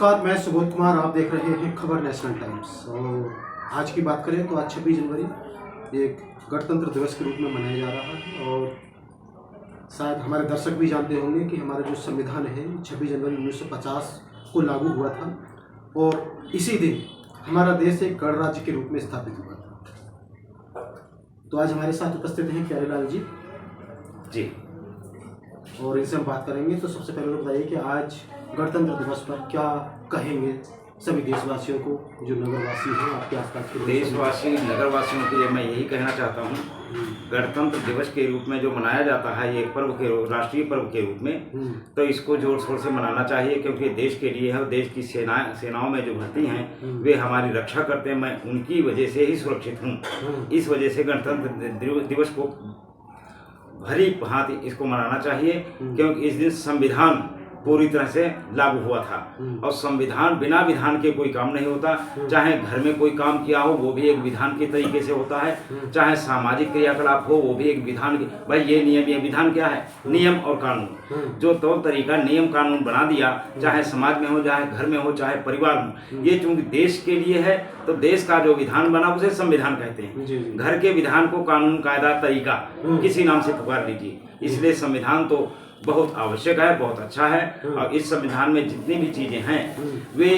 नमस्कार, मैं सुबोध कुमार। आप देख रहे हैं खबर नेशनल टाइम्स। और आज की बात करें तो आज 26 जनवरी एक गणतंत्र दिवस के रूप में मनाया जा रहा है। और शायद हमारे दर्शक भी जानते होंगे कि हमारा जो संविधान है 26 जनवरी 1950 को लागू हुआ था और इसी दिन हमारा देश एक गणराज्य के रूप में स्थापित हुआ था। तो आज हमारे साथ उपस्थित हैं प्यारेलाल जी और इनसे हम बात करेंगे। तो सबसे पहले बताइए कि आज गणतंत्र दिवस पर क्या कहेंगे सभी देशवासियों को, जो नगरवासी हैं आपके आसपास के देशवासी नगरवासियों के लिए मैं यही कहना चाहता हूँ, गणतंत्र दिवस के रूप में जो मनाया जाता है ये एक पर्व के राष्ट्रीय पर्व के रूप में, तो इसको जोर शोर से मनाना चाहिए, क्योंकि देश के लिए है। देश की सेनाओं में जो भर्ती हैं वे हमारी रक्षा करते हैं। मैं उनकी वजह से ही सुरक्षित हूँ। इस वजह से गणतंत्र दिवस को भली भांति इसको मनाना चाहिए, क्योंकि इस दिन संविधान पूरी तरह से लागू हुआ था। और संविधान बिना विधान के कोई काम नहीं होता। चाहे घर में कोई काम किया हो वो भी एक विधान के तरीके से होता है, चाहे सामाजिक क्रियाकलाप हो वो भी एक विधान के। भाई ये नियम, ये विधान क्या है? नियम और कानून। जो तौर तरीका नियम कानून बना दिया, चाहे समाज में हो, चाहे घर में हो, चाहे परिवार में, ये चूंकि देश के लिए है तो देश का जो विधान बना उसे संविधान कहते हैं। घर के विधान को कानून, कायदा, तरीका किसी नाम से पुकार लीजिए। इसलिए संविधान तो बहुत आवश्यक है, बहुत अच्छा है। और इस संविधान में जितनी भी चीजें हैं वे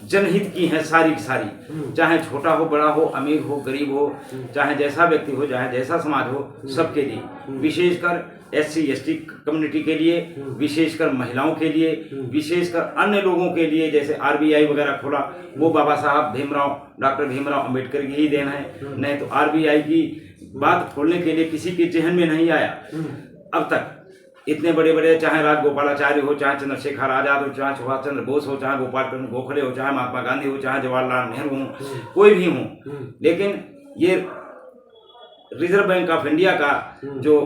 जनहित की हैं, सारी की सारी। चाहे छोटा हो, बड़ा हो, अमीर हो, गरीब हो, चाहे जैसा व्यक्ति हो, चाहे जैसा समाज हो, सबके लिए। विशेषकर SC/ST कम्युनिटी के लिए, विशेषकर महिलाओं के लिए, विशेषकर अन्य लोगों के लिए। जैसे RBI वगैरह खोला वो बाबा साहब डॉक्टर भीमराव अंबेडकर की ही देन है। नहीं तो RBI की बात खोलने के लिए किसी के जहन में नहीं आया अब तक। इतने बड़े बड़े, चाहे राजगोपालाचार्य हो, चाहे चंद्रशेखर आजाद हो, चाहे सुभाष चंद्र बोस हो, चाहे गोपाल कृष्ण गोखले हो, चाहे महात्मा गांधी हो, चाहे जवाहरलाल नेहरू हो, कोई भी हो, लेकिन ये रिजर्व बैंक ऑफ इंडिया का जो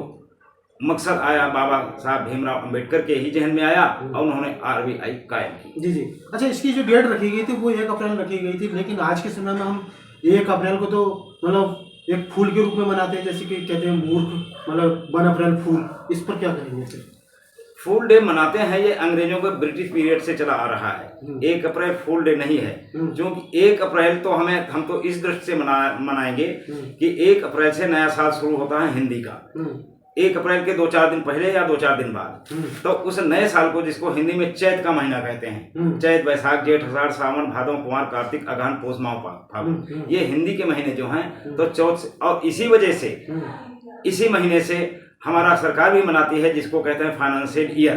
मकसद आया बाबा साहब भीमराव अंबेडकर के ही जहन में आया और उन्होंने RBI कायम की। जी। अच्छा, इसकी जो डेट रखी गई थी वो 1 अप्रैल रखी गई थी, लेकिन आज के समय में हम 1 अप्रैल को तो मतलब एक फूल के रूप में मनाते हैं, जैसे कि कहते हैं मूर्ख, मतलब 1 अप्रैल फूल। इस पर क्या कहेंगे फिर? फूल डे मनाते हैं, ये अंग्रेजों के ब्रिटिश पीरियड से चला आ रहा है। 1 अप्रैल फूल डे नहीं है, क्योंकि 1 अप्रैल तो हम तो इस दृष्टि से मनाएंगे कि 1 अप्रैल से नया साल शुरू होता है हिंदी का। 1 अप्रैल के 2-4 दिन पहले या 2-4 दिन बाद, तो उस नए साल को, जिसको हिंदी में चैत का महीना कहते हैं, चैत, बैसाख, जेठ, आषाढ़, सावन, भादो, कुंवार, कार्तिक, अगहन, पौष, माह, फागुन, ये हिंदी के महीने जो हैं तो चौथ से। और इसी वजह से इसी महीने से हमारा सरकार भी मनाती है, जिसको कहते हैं फाइनेंशियल ईयर,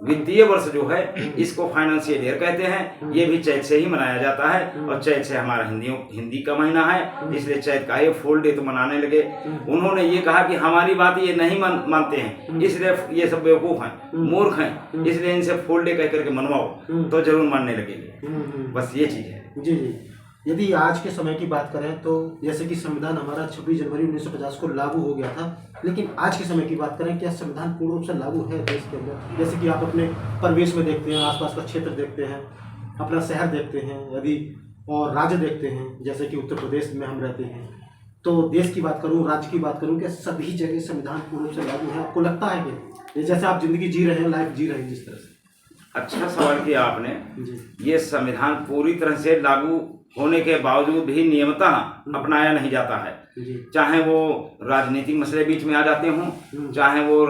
वित्तीय वर्ष जो है इसको फाइनेंशियल ईयर कहते हैं। ये भी चैत से ही मनाया जाता है और चैत से हमारा हिंदी का महीना है, इसलिए चैत का ये फूल डे तो मनाने लगे। उन्होंने ये कहा कि हमारी बात ये नहीं मानते हैं, इसलिए ये सब बेवकूफ हैं, मूर्ख हैं, इसलिए इनसे फूल डे कह करके मनवाओ तो जरूर मानने लगेंगे। बस ये चीज है। जी। यदि आज के समय की बात करें तो जैसे कि संविधान हमारा 26 जनवरी 1950 को लागू हो गया था, लेकिन आज के समय की बात करें, क्या संविधान पूर्ण रूप से लागू है देश के अंदर? जैसे कि आप अपने परिवेश में देखते हैं, आसपास का क्षेत्र देखते हैं, अपना शहर देखते हैं, यदि और राज्य देखते हैं, जैसे कि उत्तर प्रदेश में हम रहते हैं, तो देश की बात करूँ, राज्य की बात करूँ, क्या सभी जगह संविधान पूर्ण रूप से लागू है? आपको लगता है कि जैसे आप जिंदगी जी रहे हैं, लाइफ जी रहे हैं जिस तरह से? अच्छा सवाल किया आपने। ये संविधान पूरी तरह से लागू होने के बावजूद भी नियमतः अपनाया नहीं जाता है। चाहे वो राजनीतिक मसले बीच में आ जाते हों, चाहे वो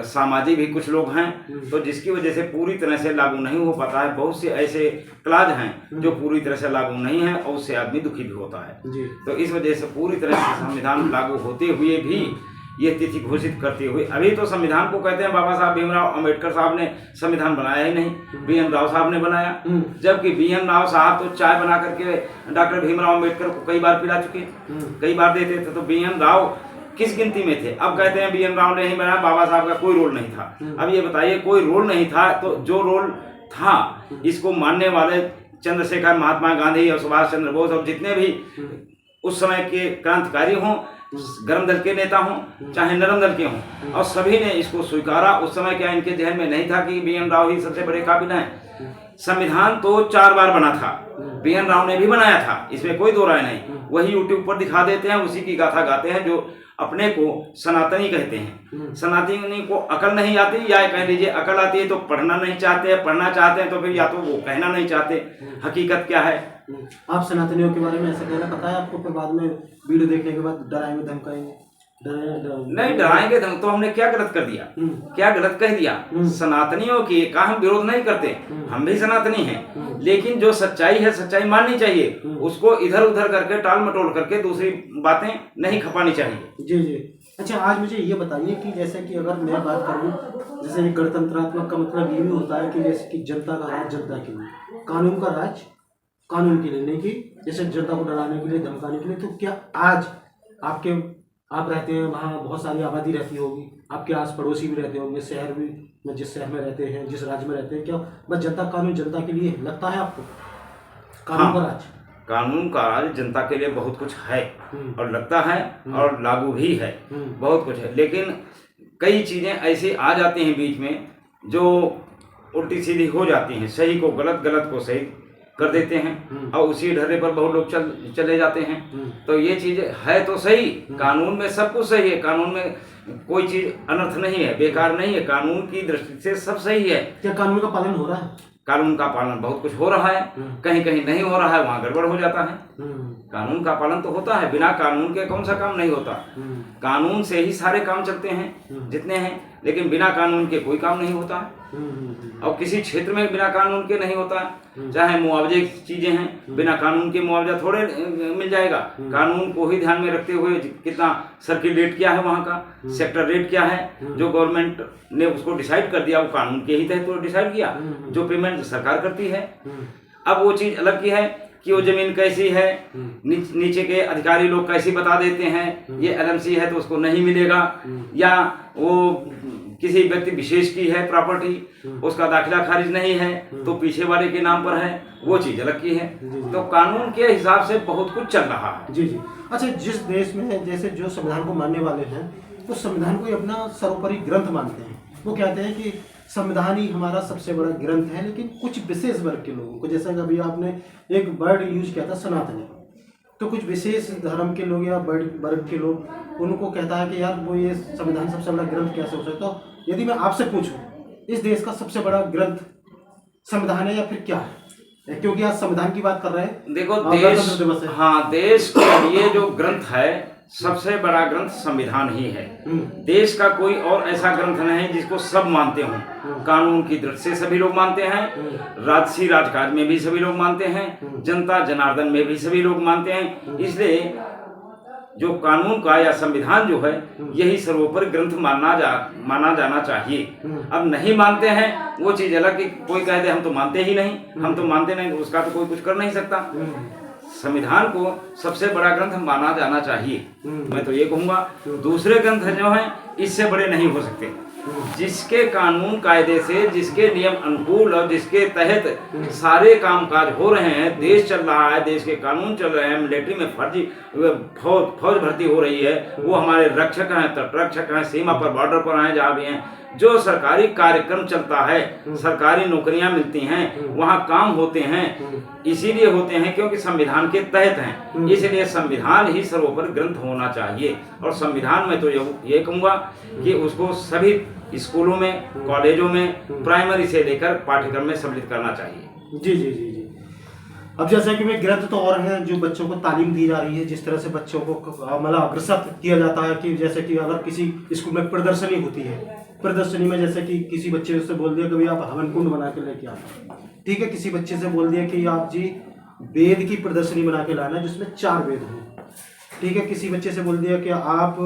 सामाजिक भी कुछ लोग हैं, तो जिसकी वजह से पूरी तरह से लागू नहीं हो पाता है। बहुत से ऐसे क्लाज हैं जो पूरी तरह से लागू नहीं है और उससे आदमी दुखी भी होता है। तो इस वजह से पूरी तरह से संविधान लागू होते हुए भी ये तिथि घोषित करते हुए, अभी तो संविधान को कहते हैं बाबा साहब भीमराव अंबेडकर साहब ने संविधान बनाया ही नहीं, BN राव साहब ने बनाया। जबकि BN राव साहब तो चाय बना करके डॉक्टर भीमराव अंबेडकर को कई बार पिला चुके, कई बार देते थे। तो BN राव किस गिनती में थे? अब कहते हैं BN राव ने ही बनाया, बाबा साहब का कोई रोल नहीं था। अब ये बताइए, कोई रोल नहीं था तो जो रोल था इसको मानने वाले चंद्रशेखर, महात्मा गांधी और सुभाष चंद्र बोस और जितने भी उस समय के क्रांतिकारी हों, गर्म दल के नेता हों चाहे नरम दल के हों, और सभी ने इसको स्वीकारा। उस समय क्या इनके जहन में नहीं था कि BN राव ही सबसे बड़े काबिल हैं? संविधान तो 4 बार बना था, BN राव ने भी बनाया था, इसमें कोई दो राय नहीं। वही यूट्यूब पर दिखा देते हैं, उसी की गाथा गाते हैं जो अपने को सनातनी कहते हैं। सनातनी को अकल नहीं आती, या कह लीजिए अकल आती है तो पढ़ना नहीं चाहते, पढ़ना चाहते हैं तो फिर या तो वो कहना नहीं चाहते हकीकत क्या है। आप सनातनियों के बारे में ऐसा कहना पता है आपको, फिर बाद में वीडियो देखने के बाद डराएंगे धमकाएंगे? नहीं डराएंगे तो हमने क्या गलत कर दिया, क्या गलत कह दिया? सनातनियों की का हम विरोध नहीं करते, हम भी सनातनी हैं, लेकिन जो सच्चाई है सच्चाई माननी चाहिए, उसको इधर उधर करके टाल मटोल करके दूसरी बातें नहीं खपानी चाहिए। जी जी। अच्छा, आज मुझे ये बताइए कि जैसे कि अगर मैं बात करूं, जैसे गणतंत्रात्मक का मतलब ये भी होता है कि जैसे कि जनता का राज जनता के लिए, कानून का राज कानून के लिए, नहीं कि जैसे जनता को डराने के लिए धमकाने के लिए। तो क्या आज आप रहते हैं वहाँ, बहुत सारी आबादी रहती होगी, आपके आस पड़ोसी भी रहते होंगे, शहर भी में, जिस शहर में रहते हैं, जिस राज्य में रहते हैं, क्या बस जनता कानून जनता के लिए लगता है आपको? कानून का राज, कानून का राज जनता के लिए बहुत कुछ है और लगता है और लागू भी है, बहुत कुछ है, लेकिन कई चीजें ऐसी आ जाती हैं बीच में जो उल्टी सीधी हो जाती हैं, सही को गलत, गलत को सही कर देते हैं और उसी ढर्रे पर बहुत लोग चले जाते हैं। तो ये चीज है तो सही, कानून में सब कुछ सही है, कानून में कोई चीज अनर्थ नहीं है, बेकार नहीं है, कानून की दृष्टि से सब सही है। क्या कानून का पालन हो रहा है? कानून का पालन बहुत कुछ हो रहा है, कहीं कहीं नहीं हो रहा है, वहाँ गड़बड़ हो जाता है। कानून का पालन तो होता है, बिना कानून के कौन सा काम नहीं होता। कानून से ही सारे काम चलते हैं जितने हैं, लेकिन बिना कानून के कोई काम नहीं होता है। और किसी क्षेत्र में बिना कानून के नहीं होता है, चाहे मुआवजे की चीजें हैं, बिना कानून के मुआवजा थोड़े मिल जाएगा। कानून को ही ध्यान में रखते हुए कितना सर्किल रेट क्या है, वहाँ का सेक्टर रेट क्या है, जो गवर्नमेंट ने उसको डिसाइड कर दिया, वो कानून के ही तहत तो डिसाइड किया, जो पेमेंट सरकार करती है। अब वो चीज अलग की है कि वो जमीन कैसी है, नीचे के अधिकारी लोग कैसे बता देते हैं ये एलएमसी है तो उसको नहीं मिलेगा, या वो किसी व्यक्ति विशेष की है प्रॉपर्टी, उसका दाखिला खारिज नहीं है तो पीछे वाले के नाम पर है, वो चीज अलग की है। तो कानून के हिसाब से बहुत कुछ चल रहा है। जी जी। अच्छा, जिस देश में जैसे जो संविधान को मानने वाले हैं वो संविधान को ही अपना सर्वोपरि ग्रंथ मानते हैं, वो कहते हैं कि संविधान ही हमारा सबसे बड़ा ग्रंथ है। लेकिन कुछ विशेष वर्ग के लोगों को, जैसा कि अभी आपने एक वर्ड यूज किया था सनातनी, तो कुछ विशेष धर्म के लोग या वर्ग के लोग उनको कहता है कि यार वो ये संविधान सबसे बड़ा ग्रंथ कैसे हो सकता है। तो यदि मैं आपसे पूछूं, इस देश का सबसे बड़ा ग्रंथ संविधान है या फिर क्या है? क्योंकि आज संविधान की बात कर रहे हैं। देखो देश, हाँ, देश के लिए जो ग्रंथ है सबसे बड़ा ग्रंथ संविधान ही है। देश का कोई और ऐसा ग्रंथ नहीं है जिसको सब मानते हों। कानून की दृष्टि से सभी लोग मानते हैं, राजसी राजकाज में भी सभी लोग मानते हैं, जनता जनार्दन में भी सभी लोग मानते हैं। इसलिए जो कानून का या संविधान जो है यही सर्वोपरि ग्रंथ माना जाना चाहिए। अब नहीं मानते हैं वो चीज अलग कि कोई कह दे हम तो मानते ही नहीं, हम तो मानते नहीं, उसका तो कोई कुछ कर नहीं सकता। संविधान को सबसे बड़ा ग्रंथ माना जाना चाहिए, मैं तो ये कहूँगा। दूसरे ग्रंथ जो हैं इससे बड़े नहीं हो सकते, जिसके कानून कायदे से, जिसके नियम अनुकूल और जिसके तहत सारे कामकाज हो रहे हैं, देश चल रहा है, देश के कानून चल रहे हैं, मिलिट्री में फौज भर्ती हो रही है, वो हमारे रक्षक हैं, तटरक्षक हैं, सीमा पर बॉर्डर पर हैं, जहाँ भी हैं, जो सरकारी कार्यक्रम चलता है, सरकारी नौकरियां मिलती हैं, वहाँ काम होते हैं, इसीलिए होते हैं क्योंकि संविधान के तहत हैं। इसलिए संविधान ही सर्वोपरि ग्रंथ होना चाहिए। और संविधान में तो ये कहूँगा कि उसको सभी स्कूलों में, कॉलेजों में, प्राइमरी से लेकर पाठ्यक्रम में सम्मिलित करना चाहिए। जी जी जी जी। अब जैसे कि वे ग्रंथ तो और हैं जो बच्चों को तालीम दी जा रही है, जिस तरह से बच्चों को मतलब अग्रसर किया जाता है कि जैसे कि अगर किसी स्कूल में प्रदर्शनी होती है, प्रदर्शनी में जैसे कि किसी बच्चे से बोल दिया कि भाई आप हवन कुंड बना के लेके आना, ठीक है, किसी बच्चे से बोल दिया कि आप जी वेद की प्रदर्शनी बना के लाना जिसमें 4 वेद हों, ठीक है, किसी बच्चे से बोल दिया कि आप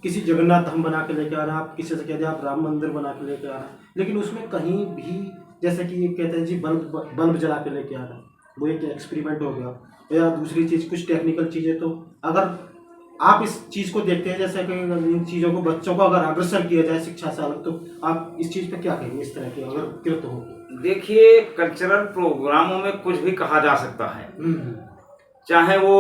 किसी जगन्नाथ धाम बना के लेके आना, आप किसी से कह दिया आप राम मंदिर बना के लेके आना, लेकिन उसमें कहीं भी जैसे कि ये कहते हैं जी बल्ब जला के लेके आना, वो एक एक्सपेरिमेंट हो गया। या दूसरी चीज़ कुछ टेक्निकल चीज़ें, तो अगर आप इस चीज़ को देखते हैं जैसे कि इन चीज़ों को, बच्चों को अगर अग्रसर किया जाए शिक्षा से अलग, तो आप इस चीज़ पे क्या कहेंगे इस तरह के अगर कृत्य हो? देखिए, कल्चरल प्रोग्रामों में कुछ भी कहा जा सकता है, चाहे वो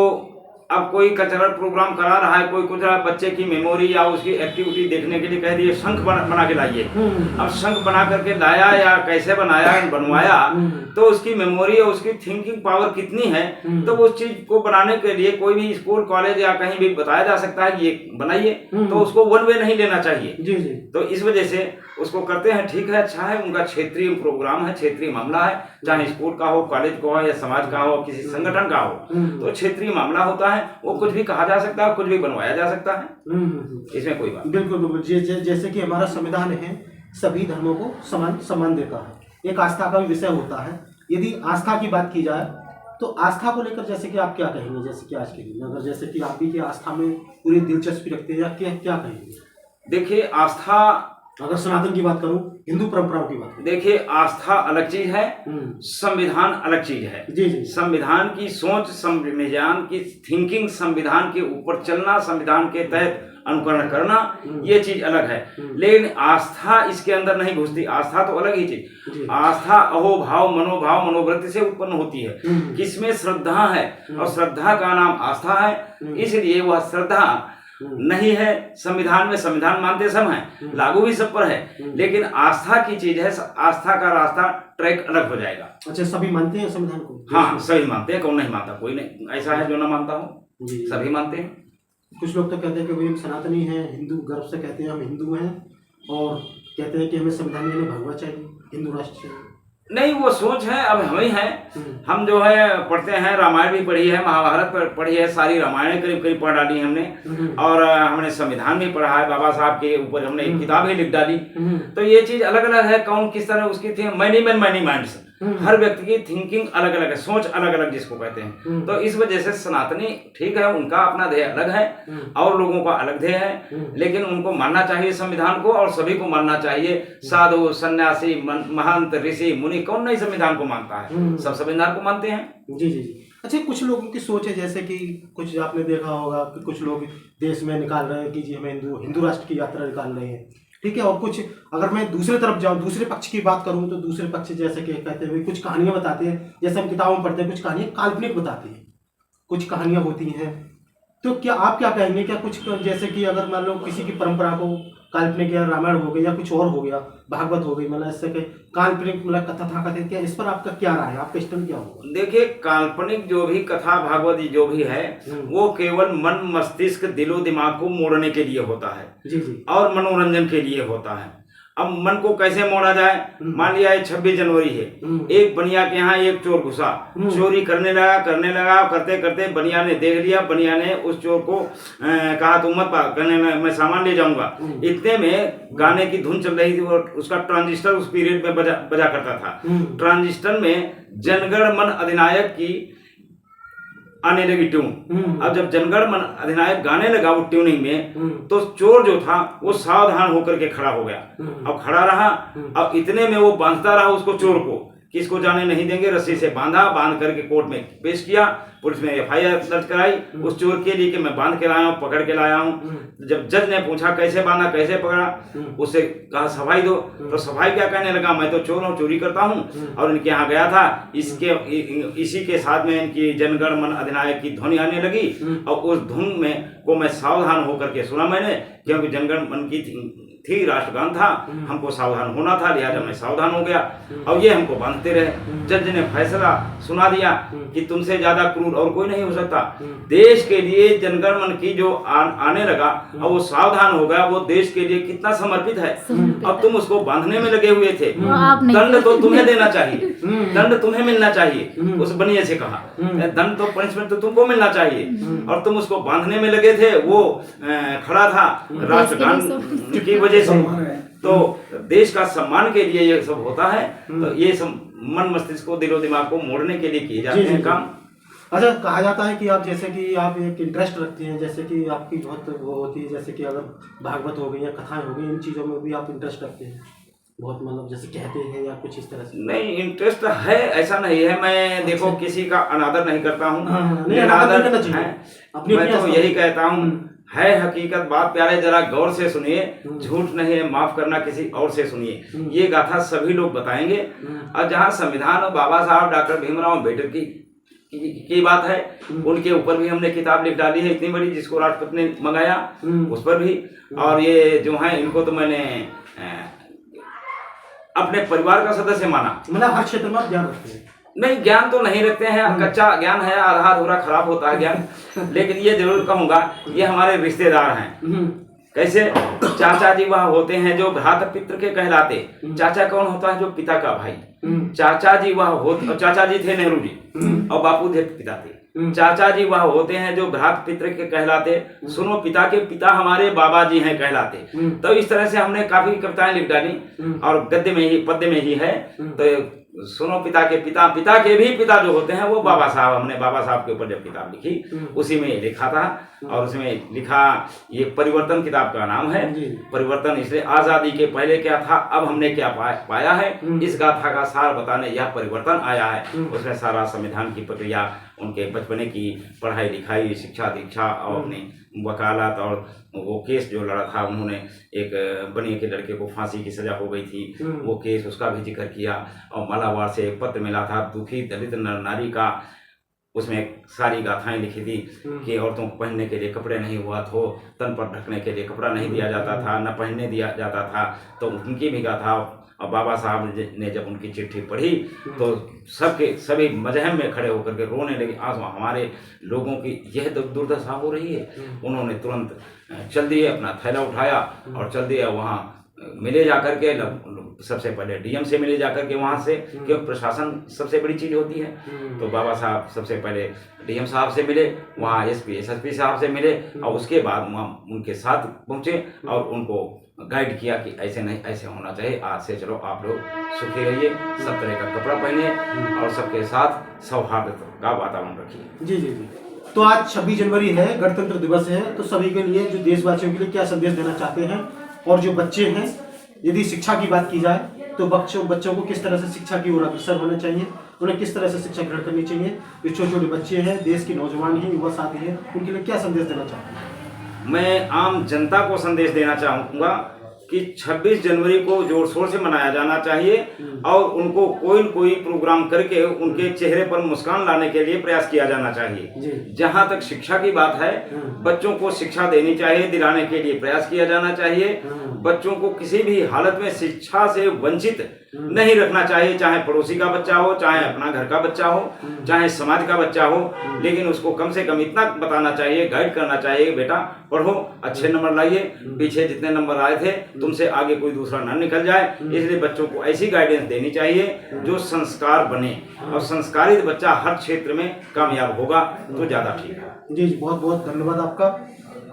अब कोई कल्चरल प्रोग्राम करा रहा है, कोई कुछ बच्चे की मेमोरी या उसकी एक्टिविटी देखने के लिए कह दिए शंख बना के लाइए। अब शंख बना करके लाया या कैसे बनाया बनवाया, तो उसकी मेमोरी और उसकी थिंकिंग पावर कितनी है, तो उस चीज को बनाने के लिए कोई भी स्कूल कॉलेज या कहीं भी बताया जा सकता है कि ये बनाइए, तो उसको वन वे नहीं लेना चाहिए। जी जी। तो इस वजह से उसको करते हैं, ठीक है, अच्छा है, उनका क्षेत्रीय प्रोग्राम है, क्षेत्रीय मामला है, चाहे स्कूल का हो, कॉलेज का हो या समाज का हो, किसी संगठन का हो, तो क्षेत्रीय मामला होता है, वो कुछ भी कहा जा सकता है, कुछ भी बनवाया जा सकता है, इसमें कोई बात। बिल्कुल बिल्कुल। जैसे कि हमारा संविधान है सभी धर्मों को समान सम्मान देता है, एक आस्था का भी विषय होता है। यदि आस्था की बात की जाए तो आस्था को लेकर जैसे कि आप क्या कहेंगे, जैसे कि आज के दिन अगर जैसे कि आप भी की आस्था में पूरी दिलचस्पी रखते हैं या क्या कहेंगे? देखिए, आस्था, अगर सनातन की बात करूं, हिंदू परंपराओं की बात करूं, देखिए आस्था अलग चीज है, संविधान अलग चीज है। जी जी। संविधान की सोच, संविधान की थिंकिंग, संविधान के ऊपर चलना, संविधान के तहत अनुकरण करना, ये चीज अलग है। लेकिन आस्था इसके अंदर नहीं घुसती। आस्था तो अलग ही चीज। आस्था अहोभाव, मनोभाव, मनोवृत्ति से उत्पन्न होती है, किसमें श्रद्धा है, और श्रद्धा का नाम आस्था है। इसलिए वह श्रद्धा नहीं है संविधान में, संविधान मानते सब हैं, लागू भी सब पर है, लेकिन आस्था की चीज है, आस्था का रास्ता ट्रैक अलग हो जाएगा। अच्छा, सभी मानते हैं संविधान को? हाँ, सभी मानते हैं, कौन नहीं मानता? कोई नहीं ऐसा है जो ना मानता हो, सभी मानते हैं। कुछ लोग तो कहते हैं कि भाई हम सनातनी हैं, हिंदू गर्व से कहते हैं हम हिंदू हैं, और कहते हैं कि हमें संविधान में भगवा चाहिए, हिंदू राष्ट्र चाहिए। नहीं, वो सोच है, अब हम ही हैं। हम जो है पढ़ते हैं, रामायण भी पढ़ी है, महाभारत पढ़ी है, सारी रामायण करीब करीब पढ़ डाली हमने, और हमने संविधान भी पढ़ा है, बाबा साहब के ऊपर हमने एक किताब ही लिख डाली। तो ये चीज अलग अलग है, कौन किस तरह उसकी थी, मैनी मैन मैनी माइंड्स, हर व्यक्ति की थिंकिंग अलग अलग है, सोच अलग अलग जिसको कहते हैं। तो इस वजह से सनातनी ठीक है, उनका अपना ध्येय अलग है और लोगों का अलग ध्येय है, लेकिन उनको मानना चाहिए संविधान को, और सभी को मानना चाहिए। साधु, सन्यासी, महंत, ऋषि, मुनि, कौन नहीं संविधान को मानता है? सब संविधान को मानते हैं। जी जी जी। अच्छा, कुछ लोगों की सोच है, जैसे कि कुछ आपने देखा होगा कि कुछ लोग देश में निकाल रहे हैं कि जी हमें हिंदू राष्ट्र की यात्रा निकाल रहे हैं, ठीक है, और कुछ अगर मैं दूसरे तरफ जाऊं, दूसरे पक्ष की बात करूं, तो दूसरे पक्ष जैसे कि कहते हैं कुछ कहानियां बताते हैं, जैसे हम किताबों में पढ़ते हैं, कुछ कहानियां काल्पनिक बताती हैं, कुछ कहानियां होती हैं। तो क्या आप क्या कहेंगे, क्या कुछ जैसे कि अगर मान लो किसी की परंपरा को काल्पनिक, या रामायण हो गई या कुछ और हो गया, भागवत हो गई, मतलब इससे काल्पनिक मतलब कथा था कहते हैं, क्या इस पर आपका क्या राय है, आपका स्टैंड क्या होगा? देखिए, काल्पनिक जो भी कथा भागवत जो भी है, वो केवल मन, मस्तिष्क, दिलो दिमाग को मोड़ने के लिए होता है। जी जी। और मनोरंजन के लिए होता है। अब मन को कैसे मोड़ा जाए? मान लिया 26 जनवरी है, एक बनिया के यहाँ एक चोर घुसा, चोरी करने लगा, करते करते बनिया ने देख लिया, बनिया ने उस चोर को कहा तुम मत भाग, कहने में मैं सामान ले जाऊंगा। इतने में गाने की धुन चल रही थी, और उसका ट्रांजिस्टर उस पीरियड में बजा करता था। ट्रांजिस्टर में जनगण मन अधिनायक की आने लगी ट्यून। अब जब जनगण मन अधिनायक गाने लगा वो ट्यूनिंग में, तो चोर जो था वो सावधान होकर के खड़ा हो गया। अब खड़ा रहा, अब इतने में वो बांधता रहा उसको, चोर को, किसको जाने नहीं देंगे, रस्सी से बांध करके कोर्ट में पेश किया। पुलिस में FIR दर्ज कराई उस चोर के लिए कि मैं बांध के लाया हूँ, पकड़ के लाया हूँ। जब जज ने पूछा कैसे बांधा, कैसे पकड़ा, उससे कहा सफाई दो, तो सफाई क्या कहने लगा, मैं तो चोर हूँ, चोरी करता हूँ, और इनके यहाँ गया था, इसी के साथ में इनकी जनगण मन अधिनायक की ध्वनि आने लगी, और उस धुन में को मैं सावधान होकर के सुना मैंने, क्योंकि जनगण मन की थी, राष्ट्रगान था, हमको सावधान होना था, लिहाजा मैं सावधान हो गया, और ये हमको बांधते रहे। जज ने फैसला सुना दिया कि तुमसे ज्यादा क्रूर और कोई नहीं हो सकता। देश के लिए जनगण मन की जो आने लगा और वो सावधान हो गया, वो देश के लिए कितना समर्पित है। अब तुम उसको बांधने में लगे हुए थे, दंड तो तुम्हें देना चाहिए, दंड तुम्हें मिलना चाहिए। उस बनिए से कहा दंड तो पनिशमेंट तो तुमको मिलना चाहिए, और तुम उसको बांधने में लगे थे, वो खड़ा था राष्ट्रगान की वजह से। तो देश का सम्मान के लिए ये सब होता है। तो ये सब मन मस्तिष्क को, दिलो दिमाग को मोड़ने के लिए किए जाते हैं काम। अच्छा, कहा जाता है कि आप जैसे कि आप एक इंटरेस्ट रखते हैं, जैसे कि आपकी बहुत वो होती है, जैसे कि अगर भागवत हो गई या कथाएं हो गई, इन चीज़ों में भी आप इंटरेस्ट रखते हैं बहुत, मतलब जैसे कहते हैं या कुछ इस तरह से? नहीं, इंटरेस्ट है ऐसा नहीं है, मैं देखो किसी का अनादर नहीं करता हूँ, मैं तो यही कहता हूँ, है हकीकत बात प्यारे, जरा गौर से सुनिए, झूठ नहीं है, माफ करना किसी और से सुनिए। ये गाथा सभी लोग बताएंगे। और जहाँ संविधान और बाबा साहब डॉक्टर भीमराव अम्बेडकर की की बात है। उनके ऊपर भी हमने किताब लिख डाली है इतनी बड़ी, जिसको राष्ट्रपति ने मंगाया उस पर भी। और ये जो है इनको तो मैंने अपने परिवार का सदस्य माना। मतलब हर क्षेत्र में आप ज्ञान रखते हैं? नहीं, ज्ञान तो नहीं रखते हैं, कच्चा ज्ञान है, आधा अधूरा खराब होता है ज्ञान। लेकिन ये जरूर कहूँगा, ये हमारे रिश्तेदार हैं। कैसे? चाचा जी वह होते हैं जो भ्रात पितृ के कहलाते। चाचा कौन होता है? जो पिता का भाई। चाचा जी वह होते, चाचा जी थे नेहरू जी और बापू थे पिता थे। चाचा जी वह होते हैं जो भ्रात पितृ के कहलाते। सुनो, पिता के पिता हमारे बाबा जी हैं कहलाते। तो इस तरह से हमने काफी कविताएं लिख डाली और गद्य में ही पद्य में ही है। तो सुनो, पिता के पिता, पिता के भी पिता जो होते हैं वो बाबा साहब। हमने बाबा साहब के ऊपर जब किताब लिखी उसी में लिखा था। और उसमें लिखा, ये परिवर्तन किताब का नाम है। परिवर्तन इसलिए, आजादी के पहले क्या था, अब हमने क्या पाया है, इस गाथा का सार बताने यह परिवर्तन आया है। उसमें सारा संविधान की प्रक्रिया, उनके बचपने की पढ़ाई लिखाई, शिक्षा दीक्षा और अपनी वकालत, और वो केस जो लड़ा था उन्होंने, एक बनिए के लड़के को फांसी की सजा हो गई थी, वो केस, उसका भी जिक्र किया। और मालाबार से एक पत्र मिला था दुखी दलित नर नारी का, उसमें सारी गाथाएं लिखी थी कि औरतों को पहनने के लिए कपड़े नहीं हुआ तो, तन पर ढकने के लिए कपड़ा नहीं दिया जाता था, न पहनने दिया जाता था, तो उनकी भी गाथा। और बाबा साहब ने जब उनकी चिट्ठी पढ़ी तो सभी मजहब में खड़े होकर के रोने लगे। आज हमारे लोगों की यह दुर्दशा हो रही है। उन्होंने तुरंत चल दिए, अपना थैला उठाया और चल दिया वहाँ मिले जाकर के। सबसे पहले डीएम से मिले जाकर के वहाँ से, क्योंकि प्रशासन सबसे बड़ी चीज होती है। तो बाबा साहब सबसे पहले डीएम साहब से मिले, वहाँ एसपी एसएसपी साहब से मिले, और उसके बाद वहाँ उनके साथ पहुँचे और उनको गाइड किया कि ऐसे नहीं, ऐसे होना चाहिए। आज से चलो आप लोग सुखी रहिए, सब तरह का कपड़ा पहनिए और सबके साथ सौहार्द का वातावरण रखिए। जी जी जी। तो आज 26 जनवरी है, गणतंत्र दिवस है। तो सभी के लिए, जो देशवासियों के लिए क्या संदेश देना चाहते हैं? और जो बच्चे हैं, यदि शिक्षा की बात की जाए तो बच्चों को किस तरह से शिक्षा की ओर अग्रसर होना चाहिए, उन्हें किस तरह से शिक्षा ग्रहण करनी चाहिए? जो छोटे छोटे बच्चे हैं, देश के नौजवान हैं, युवा साथी हैं, उनके लिए क्या संदेश देना चाहते हैं? मैं आम जनता को संदेश देना चाहूँगा कि 26 जनवरी को जोर शोर से मनाया जाना चाहिए और उनको कोई न कोई प्रोग्राम करके उनके चेहरे पर मुस्कान लाने के लिए प्रयास किया जाना चाहिए। जहाँ तक शिक्षा की बात है, बच्चों को शिक्षा देनी चाहिए, दिलाने के लिए प्रयास किया जाना चाहिए। बच्चों को किसी भी हालत में शिक्षा से वंचित नहीं रखना चाहिए, चाहे पड़ोसी का बच्चा हो, चाहे अपना घर का बच्चा हो, चाहे समाज का बच्चा हो। लेकिन उसको कम से कम इतना बताना चाहिए, गाइड करना चाहिए, बेटा पढ़ो, अच्छे नंबर लाइए, पीछे जितने नंबर आए थे तुमसे आगे कोई दूसरा ना निकल जाए। इसलिए बच्चों को ऐसी गाइडेंस देनी चाहिए जो संस्कार बने, और संस्कारित बच्चा हर क्षेत्र में कामयाब होगा तो ज़्यादा ठीक है। जी जी, बहुत बहुत धन्यवाद आपका।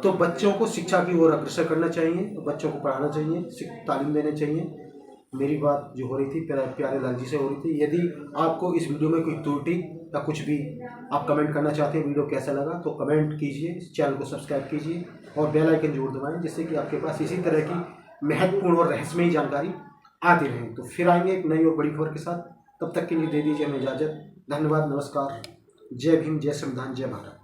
तो बच्चों को शिक्षा की ओर अग्रसर करना चाहिए, बच्चों को पढ़ाना चाहिए, तालीम देनी चाहिए। मेरी बात जो हो रही थी प्यारे लाल जी से हो रही थी। यदि आपको इस वीडियो में कोई त्रुटि या कुछ भी आप कमेंट करना चाहते हैं, वीडियो कैसा लगा, तो कमेंट कीजिए, चैनल को सब्सक्राइब कीजिए और बेल आइकन जरूर दबाएं, जिससे कि आपके पास इसी तरह की महत्वपूर्ण और रहस्यमयी जानकारी आती रहे। तो फिर आएंगे एक नई और बड़ी खबर के साथ। तब तक के लिए दे दीजिए हमें इजाज़त। धन्यवाद, नमस्कार, जय भीम, जय संविधान, जय भारत।